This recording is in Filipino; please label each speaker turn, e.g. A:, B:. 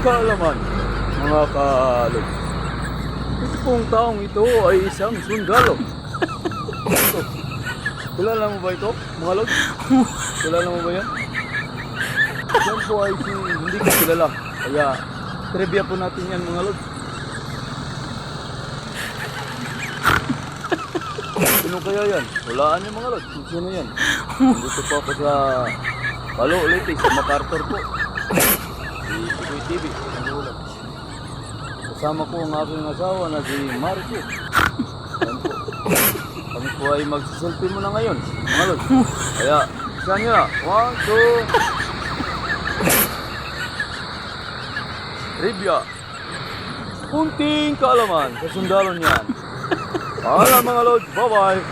A: kaalaman, mga kalog. Ito pong taong ito ay isang sundalo. Ito. Kilala mo ba ito, mga log? Kilala mo ba yan? Yan po ay hindi ko kilala. Kaya trivia po natin yan, mga log. Sino kaya yan? Walaan niyo, mga log. Sino yan? Dito po ako sa Palo ulit sa MacArthur po. Si Pikoy TV. Kasama ko ang aking asawa na si Marco. Yan po. Kami po ay magsiselfie muna ngayon, mga lod. Kaya, isa nyo na. 1, 2. Trivia. Kunting kaalaman sa sundalo niyan. Paalam, mga lod. Bye-bye.